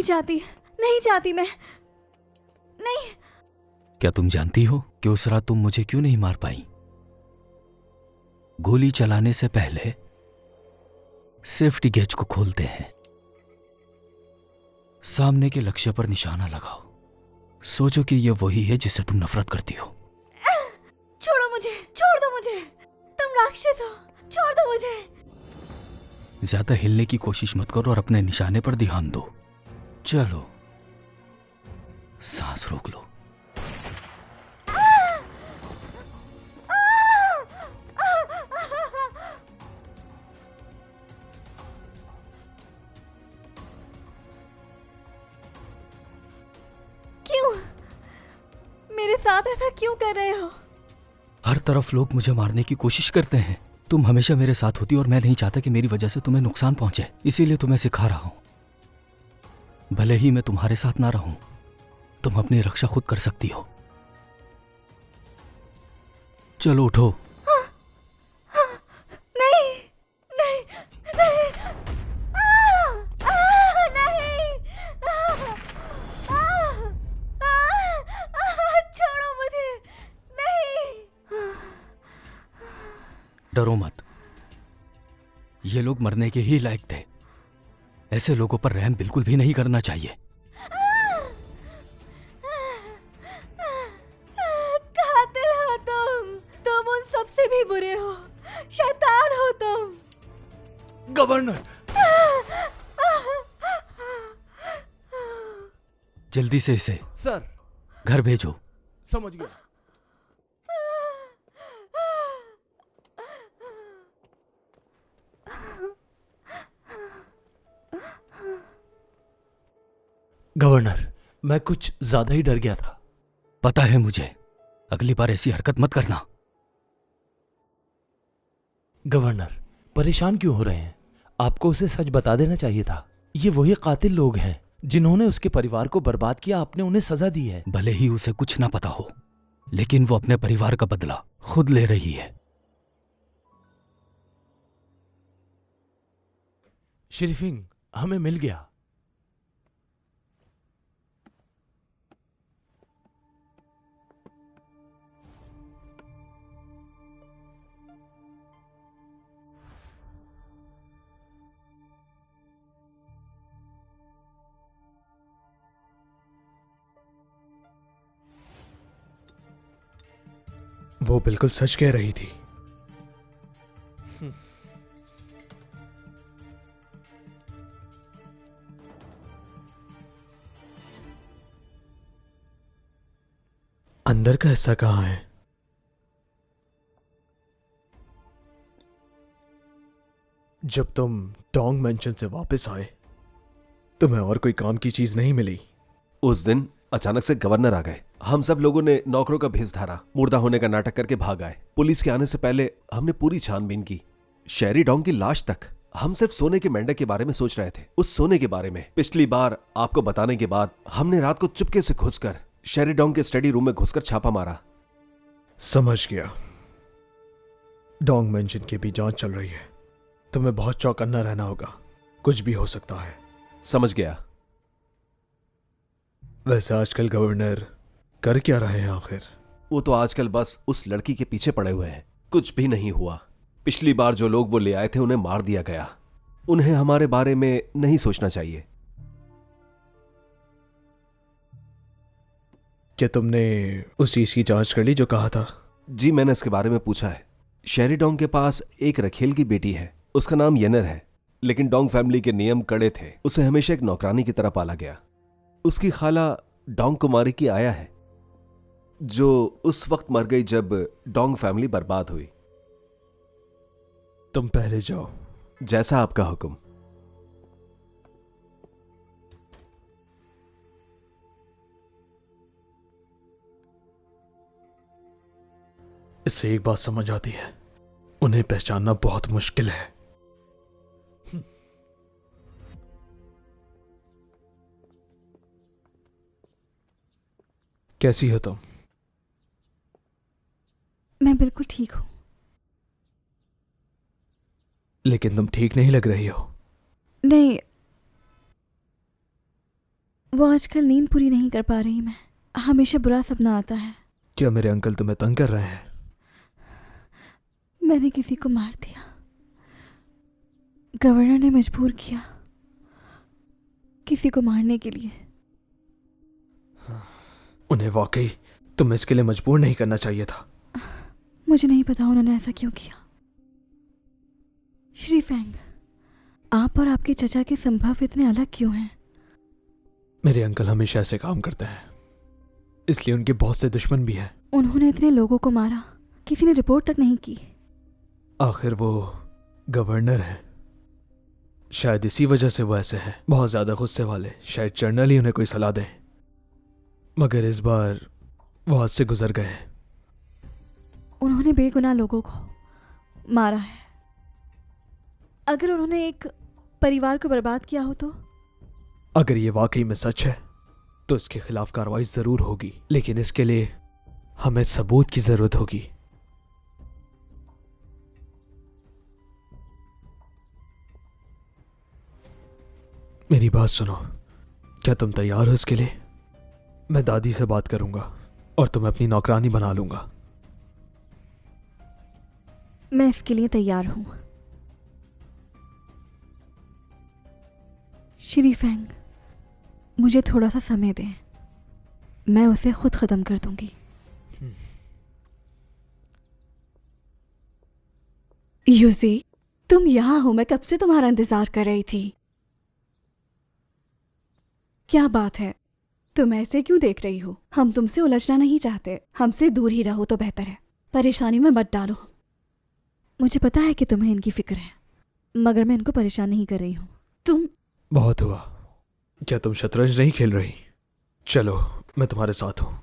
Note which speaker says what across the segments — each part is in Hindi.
Speaker 1: नहीं चाहती मैं। नहीं।
Speaker 2: क्या तुम जानती हो कि उस रात तुम मुझे क्यों नहीं मार पाई? गोली चलाने से पहले सेफ्टी गेज को खोलते हैं। सामने के लक्ष्य पर निशाना लगाओ। सोचो कि यह वही है जिससे तुम नफरत करती हो।
Speaker 1: छोड़ो मुझे, छोड़ दो मुझे। तुम राक्षस हो, छोड़ दो मुझे।
Speaker 2: ज्यादा हिलने की कोशिश मत करो और अपने निशाने पर ध्यान दो। चलो, सांस रोक लो।
Speaker 1: क्यों? मेरे साथ ऐसा क्यों कर रहे हो?
Speaker 2: हर तरफ लोग मुझे मारने की कोशिश करते हैं। तुम हमेशा मेरे साथ होती और मैं नहीं चाहता कि मेरी वजह से तुम्हें नुकसान पहुंचे। इसीलिए तुम्हें सिखा रहा हूं। भले ही मैं तुम्हारे साथ ना रहूं, तुम अपनी रक्षा खुद कर सकती हो। चलो उठो।
Speaker 1: नहीं, नहीं, नहीं, नहीं, छोड़ो मुझे, नहीं।
Speaker 2: डरो मत, ये लोग मरने के ही लायक थे। ऐसे लोगों पर रहम बिल्कुल भी नहीं करना चाहिए।
Speaker 1: कातिल हो तुम उन सबसे भी बुरे हो, शैतान हो तुम।
Speaker 2: गवर्नर, जल्दी से इसे
Speaker 3: सर।
Speaker 2: घर भेजो।
Speaker 3: समझ गया। गवर्नर, मैं कुछ ज्यादा ही डर गया था।
Speaker 2: पता है मुझे, अगली बार ऐसी हरकत मत करना।
Speaker 3: गवर्नर, परेशान क्यों हो रहे हैं? आपको उसे सच बता देना चाहिए था। ये वही कातिल लोग हैं जिन्होंने उसके परिवार को बर्बाद किया। आपने उन्हें सजा दी है।
Speaker 2: भले ही उसे कुछ ना पता हो, लेकिन वो अपने परिवार का बदला खुद ले रही है।
Speaker 3: शरीफिंग, हमें मिल गया।
Speaker 4: वो बिल्कुल सच कह रही थी। अंदर का हिस्सा कहाँ है? जब तुम डोंग मेंशन से वापस आए, तुम्हें और कोई काम की चीज नहीं मिली?
Speaker 5: उस दिन अचानक से गवर्नर आ गए। हम सब लोगों ने नौकरों का भेष धारा, मुर्दा होने का नाटक करके भाग आए। पुलिस के आने से पहले हमने पूरी छानबीन की, शेरी डोंग की लाश तक। हम सिर्फ सोने के मेंढक के बारे में सोच रहे थे, उस सोने के बारे में। पिछली बार आपको बताने के बाद हमने रात को चुपके से घुसकर शेरी डोंग के स्टडी रूम में घुसकर छापा मारा।
Speaker 4: समझ गया। डोंग मेंशन की भी जांच चल रही है। तुम्हें बहुत चौकन्ना रहना होगा, कुछ भी हो सकता है।
Speaker 5: समझ गया।
Speaker 4: वैसे आजकल गवर्नर कर क्या रहे हैं आखिर?
Speaker 5: वो तो आजकल बस उस लड़की के पीछे पड़े हुए हैं। कुछ भी नहीं हुआ। पिछली बार जो लोग वो ले आए थे उन्हें मार दिया गया। उन्हें हमारे बारे में नहीं सोचना चाहिए।
Speaker 4: क्या तुमने उस चीज की जांच कर ली जो कहा था?
Speaker 5: जी, मैंने इसके बारे में पूछा है। शेरी डोंग के पास एक रखेल की बेटी है, उसका नाम येनर है। लेकिन डोंग फैमिली के नियम कड़े थे, उसे हमेशा एक नौकरानी की तरह पाला गया। उसकी खाला डोंग कुमारी की आया है, जो उस वक्त मर गई जब डोंग फैमिली बर्बाद हुई।
Speaker 4: तुम पहले जाओ।
Speaker 5: जैसा आपका हुक्म।
Speaker 4: इससे एक बात समझ आती है, उन्हें पहचानना बहुत मुश्किल है। कैसी हो तुम?
Speaker 1: मैं बिल्कुल ठीक हूँ।
Speaker 4: लेकिन तुम ठीक नहीं लग रही हो।
Speaker 1: नहीं, वो आजकल नींद पूरी नहीं कर पा रही मैं। हमेशा बुरा सपना आता है।
Speaker 4: क्या मेरे अंकल तुम्हें तंग कर रहे हैं?
Speaker 1: मैंने किसी को मार दिया। गवर्नर ने मजबूर किया किसी को मारने के लिए।
Speaker 4: उन्हें वाकई तुम्हें इसके लिए मजबूर नहीं करना चाहिए था।
Speaker 1: मुझे नहीं पता उन्होंने ऐसा क्यों किया। श्री फेंग, आप और आपके चचा के संभव इतने अलग क्यों हैं?
Speaker 4: मेरे अंकल हमेशा ऐसे काम करते हैं, इसलिए उनके बहुत से दुश्मन भी हैं।
Speaker 1: उन्होंने इतने लोगों को मारा, किसी ने रिपोर्ट तक नहीं की।
Speaker 4: आखिर वो गवर्नर हैं, शायद इसी वजह से वो ऐसे हैं, बहुत ज्यादा गुस्से वाले। शायद जनरल ही उन्हें कोई सलाह दें, मगर इस बार वो हाथ से गुजर गए हैं।
Speaker 1: उन्होंने बेगुनाह लोगों को मारा है। अगर उन्होंने एक परिवार को बर्बाद किया हो तो?
Speaker 4: अगर ये वाकई में सच है तो इसके खिलाफ कार्रवाई जरूर होगी, लेकिन इसके लिए हमें सबूत की जरूरत होगी। मेरी बात सुनो, क्या तुम तैयार हो इसके लिए? मैं दादी से बात करूंगा और तुम्हें अपनी नौकरानी बना लूंगा।
Speaker 1: मैं इसके लिए तैयार हूं। श्री फेंग, मुझे थोड़ा सा समय दें, मैं उसे खुद खत्म कर दूंगी।
Speaker 6: यूजी, तुम यहाँ हो। मैं कब से तुम्हारा इंतजार कर रही थी। क्या बात है, तुम ऐसे क्यों देख रही हो? हम तुमसे उलझना नहीं चाहते, हमसे दूर ही रहो तो बेहतर है। परेशानी में मत डालो।
Speaker 1: मुझे पता है कि तुम्हें इनकी फिक्र है, मगर मैं इनको परेशान नहीं कर रही हूँ।
Speaker 6: तुम
Speaker 4: बहुत हुआ। क्या तुम शतरंज नहीं खेल रही? चलो, मैं तुम्हारे साथ हूं।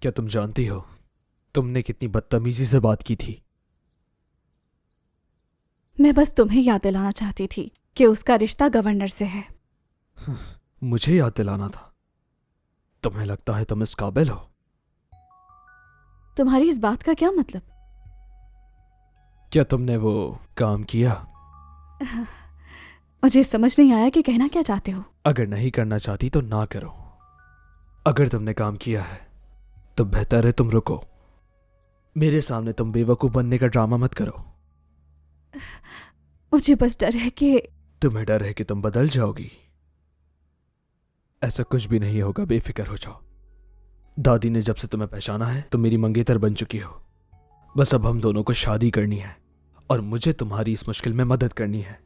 Speaker 4: क्या तुम जानती हो तुमने कितनी बदतमीजी से बात की थी?
Speaker 6: मैं बस तुम्हें याद दिलाना चाहती थी कि उसका रिश्ता गवर्नर से है।
Speaker 4: मुझे याद दिलाना था? तुम्हें लगता है तुम इस काबिल हो?
Speaker 6: तुम्हारी इस बात का क्या मतलब?
Speaker 4: क्या तुमने वो काम किया?
Speaker 6: मुझे समझ नहीं आया कि कहना क्या चाहते हो।
Speaker 4: अगर नहीं करना चाहती तो ना करो। अगर तुमने काम किया है तो बेहतर है तुम रुको। मेरे सामने तुम बेवकूफ बनने का ड्रामा मत करो।
Speaker 6: मुझे बस डर है कि
Speaker 4: तुम्हें डर है कि तुम बदल जाओगी। ऐसा कुछ भी नहीं होगा, बेफिक्र हो जाओ। दादी ने जब से तुम्हें पहचाना है तुम मेरी मंगेतर बन चुकी हो। बस अब हम दोनों को शादी करनी है और मुझे तुम्हारी इस मुश्किल में मदद करनी है।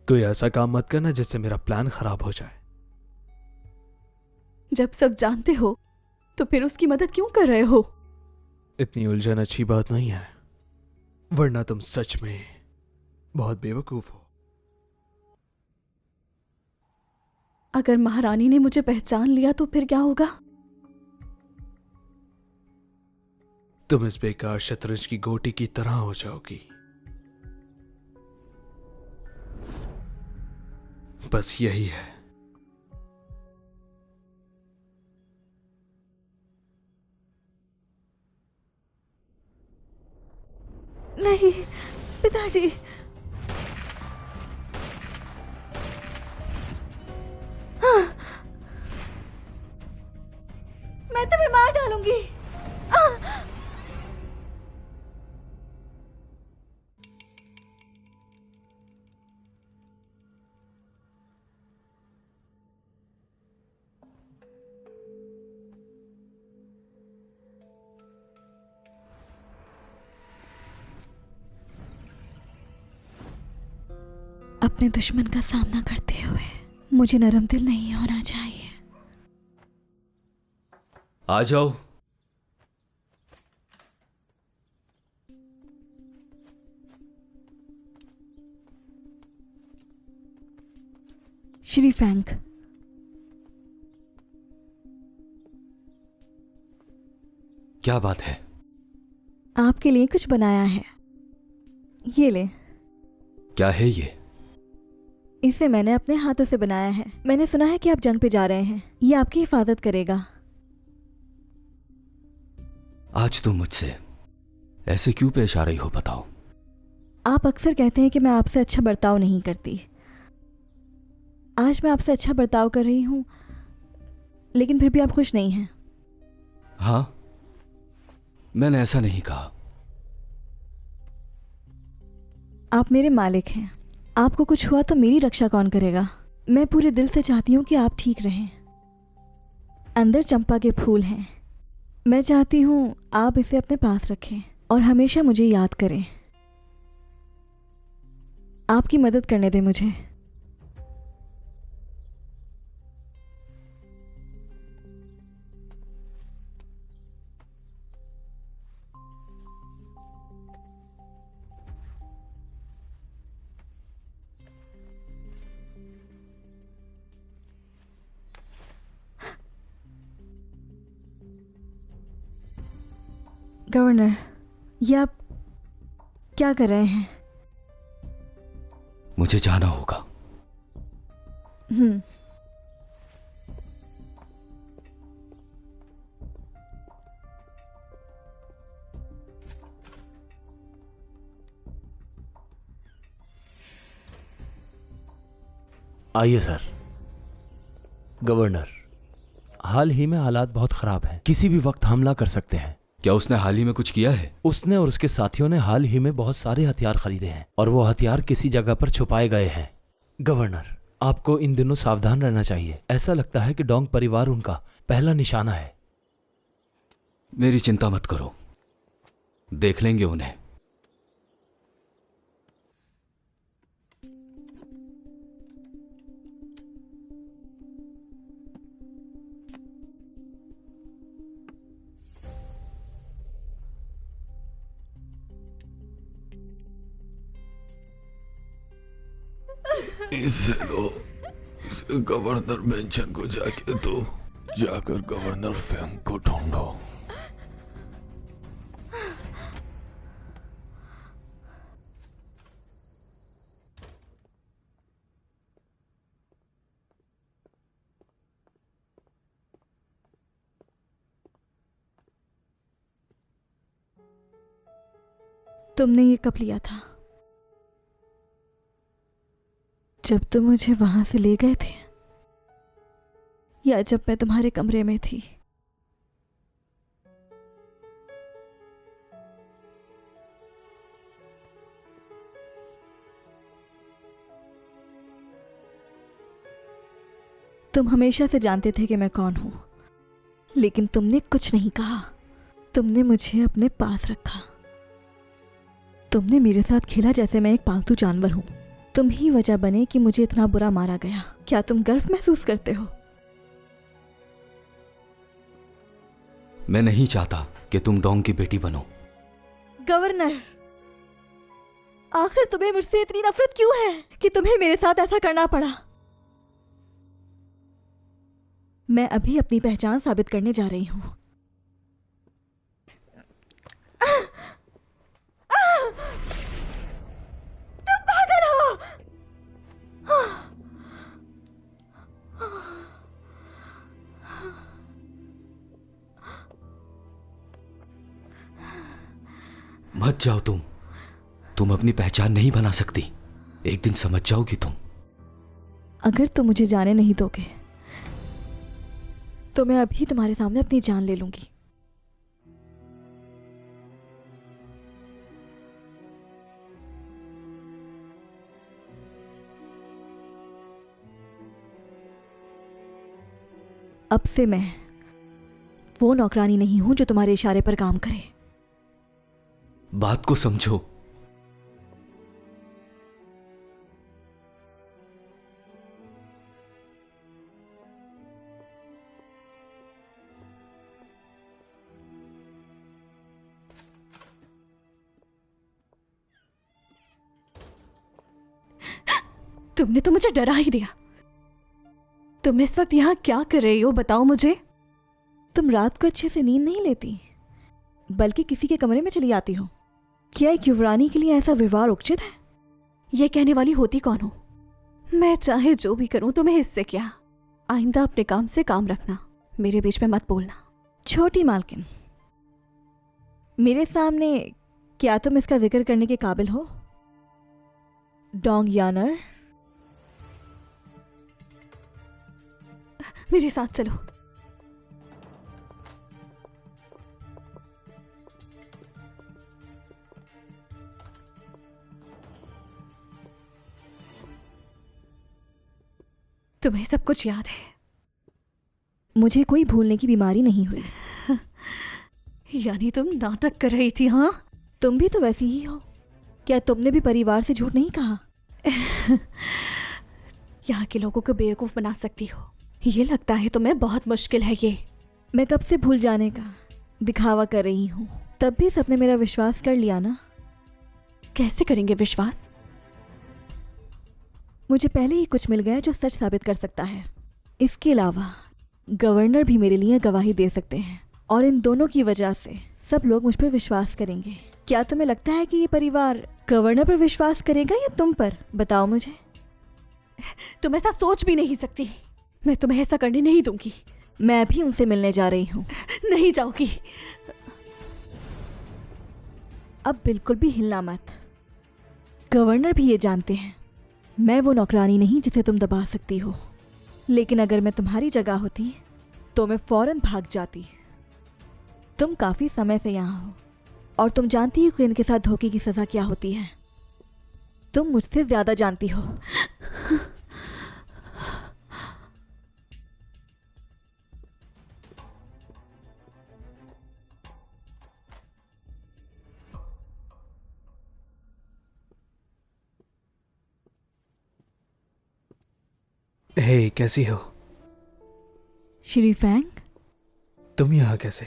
Speaker 4: कोई ऐसा काम मत करना जिससे मेरा प्लान खराब हो जाए।
Speaker 6: जब सब जानते हो तो फिर उसकी मदद क्यों कर रहे हो?
Speaker 4: इतनी उलझन अच्छी बात नहीं है, वरना तुम सच में बहुत बेवकूफ हो।
Speaker 6: अगर महारानी ने मुझे पहचान लिया तो फिर क्या होगा?
Speaker 4: तुम इस बेकार शतरंज की गोटी की तरह हो जाओगी। बस यही है।
Speaker 1: नहीं पिताजी, हाँ, मैं तुम्हें मार डालूंगी। अपने दुश्मन का सामना करते हुए मुझे नरम दिल नहीं होना चाहिए।
Speaker 2: आ जाओ।
Speaker 1: श्री फेंग,
Speaker 2: क्या बात है?
Speaker 1: आपके लिए कुछ बनाया है, ये ले।
Speaker 2: क्या है ये?
Speaker 1: इसे मैंने अपने हाथों से बनाया है। मैंने सुना है कि आप जंग पे जा रहे हैं, ये आपकी हिफाजत करेगा।
Speaker 2: आज तुम मुझसे ऐसे क्यों पेश आ रही हो, बताओ।
Speaker 1: आप अक्सर कहते हैं कि मैं आपसे अच्छा बर्ताव नहीं करती। आज मैं आपसे अच्छा बर्ताव कर रही हूँ, लेकिन फिर भी आप खुश नहीं हैं।
Speaker 2: हाँ, मैंने ऐसा नहीं कहा।
Speaker 1: आप मेरे मालिक हैं। आपको कुछ हुआ तो मेरी रक्षा कौन करेगा? मैं पूरे दिल से चाहती हूँ कि आप ठीक रहें। अंदर चंपा के फूल हैं। मैं चाहती हूँ आप इसे अपने पास रखें और हमेशा मुझे याद करें। आपकी मदद करने दें मुझे। गवर्नर, ये आप क्या कर रहे हैं?
Speaker 2: मुझे जाना होगा।
Speaker 1: हम्म।
Speaker 3: आइए सर। गवर्नर, हाल ही में हालात बहुत खराब हैं। किसी भी वक्त हमला कर सकते हैं।
Speaker 2: क्या उसने हाल ही में कुछ किया है?
Speaker 3: उसने और उसके साथियों ने हाल ही में बहुत सारे हथियार खरीदे हैं और वो हथियार किसी जगह पर छुपाए गए हैं। गवर्नर, आपको इन दिनों सावधान रहना चाहिए। ऐसा लगता है कि डोंग परिवार उनका पहला निशाना है।
Speaker 2: मेरी चिंता मत करो, देख लेंगे उन्हें।
Speaker 7: इसे लो, इसे गवर्नर मेंशन को जाके दो। जाकर गवर्नर फेंग को ढूंढो।
Speaker 1: तुमने ये कब लिया था? जब तुम मुझे वहां से ले गए थे, या जब मैं तुम्हारे कमरे में थी? तुम हमेशा से जानते थे कि मैं कौन हूं, लेकिन तुमने कुछ नहीं कहा। तुमने मुझे अपने पास रखा। तुमने मेरे साथ खेला जैसे मैं एक पालतू जानवर हूं। तुम ही वजह बने कि मुझे इतना बुरा मारा गया। क्या तुम गर्व महसूस करते हो?
Speaker 2: मैं नहीं चाहता कि तुम डोंग की बेटी बनो।
Speaker 1: गवर्नर, आखिर तुम्हें मुझसे इतनी नफरत क्यों है कि तुम्हें मेरे साथ ऐसा करना पड़ा? मैं अभी अपनी पहचान साबित करने जा रही हूं। तुम पागल हो।
Speaker 2: मत जाओ तुम अपनी पहचान नहीं बना सकती। एक दिन समझ जाओगी तुम।
Speaker 1: अगर तुम मुझे जाने नहीं दोगे तो मैं अभी तुम्हारे सामने अपनी जान ले लूंगी। अब से मैं वो नौकरानी नहीं हूं जो तुम्हारे इशारे पर काम करे।
Speaker 2: बात को समझो।
Speaker 6: तुमने तो मुझे डरा ही दिया। तुम इस वक्त यहाँ क्या कर रही हो, बताओ मुझे।
Speaker 1: तुम रात को अच्छे से नींद नहीं लेती, बल्कि किसी के कमरे में चली आती हो। क्या एक युवरानी के लिए ऐसा व्यवहार उचित है?
Speaker 6: ये कहने वाली होती कौन हो? मैं चाहे जो भी करूं तुम्हें इससे क्या। आइंदा अपने काम से काम रखना, मेरे बीच में मत बोलना।
Speaker 1: छोटी मालकिन, मेरे सामने क्या तुम इसका जिक्र करने के काबिल हो? डोंग यानर,
Speaker 6: मेरे साथ चलो। तुम्हें सब कुछ याद है?
Speaker 1: मुझे कोई भूलने की बीमारी नहीं हुई।
Speaker 6: यानी तुम नाटक कर रही थी? हाँ,
Speaker 1: तुम भी तो वैसी ही हो। क्या तुमने भी परिवार से झूठ नहीं कहा?
Speaker 6: यहाँ के लोगों को बेवकूफ बना सकती हो। ये लगता है तुम्हें बहुत मुश्किल है ये।
Speaker 1: मैं कब से भूल जाने का दिखावा कर रही हूँ, तब भी सबने मेरा विश्वास कर लिया ना।
Speaker 6: कैसे करेंगे विश्वास?
Speaker 1: मुझे पहले ही कुछ मिल गया जो सच साबित कर सकता है। इसके अलावा गवर्नर भी मेरे लिए गवाही दे सकते हैं, और इन दोनों की वजह से सब लोग मुझ पर विश्वास करेंगे। क्या तुम्हें लगता है कि ये परिवार गवर्नर पर विश्वास करेगा या तुम पर? बताओ मुझे।
Speaker 6: तुम ऐसा सोच भी नहीं सकती। मैं तुम्हें ऐसा करने नहीं दूंगी।
Speaker 1: मैं भी उनसे मिलने जा रही हूँ।
Speaker 6: नहीं जाओगी।
Speaker 1: अब बिल्कुल भी हिलना मत। गवर्नर भी ये जानते हैं मैं वो नौकरानी नहीं जिसे तुम दबा सकती हो। लेकिन अगर मैं तुम्हारी जगह होती तो मैं फौरन भाग जाती। तुम काफी समय से यहाँ हो और तुम जानती हो कि इनके साथ धोखे की सजा क्या होती है। तुम मुझसे ज्यादा जानती हो।
Speaker 4: हे, कैसी हो?
Speaker 1: श्री फैंग,
Speaker 4: तुम यहाँ कैसे?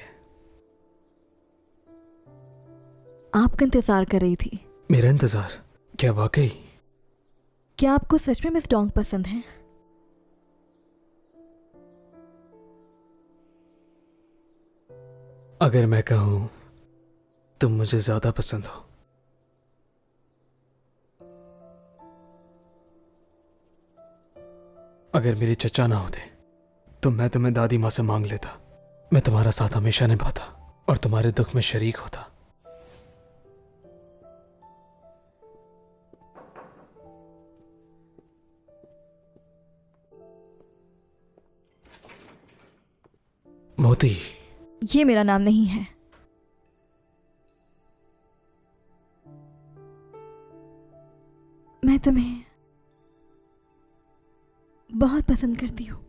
Speaker 1: आपका इंतजार कर रही थी।
Speaker 4: मेरा इंतजार? क्या वाकई?
Speaker 1: क्या आपको सच में मिस डोंग पसंद है?
Speaker 4: अगर मैं कहूं तुम मुझे ज्यादा पसंद हो। अगर मेरे चचा ना होते तो मैं तुम्हें दादी माँ से मांग लेता। मैं तुम्हारा साथ हमेशा निभाता और तुम्हारे दुख में शरीक होता। मोती,
Speaker 1: ये मेरा नाम नहीं है। मैं तुम्हें बहुत पसंद करती हूँ।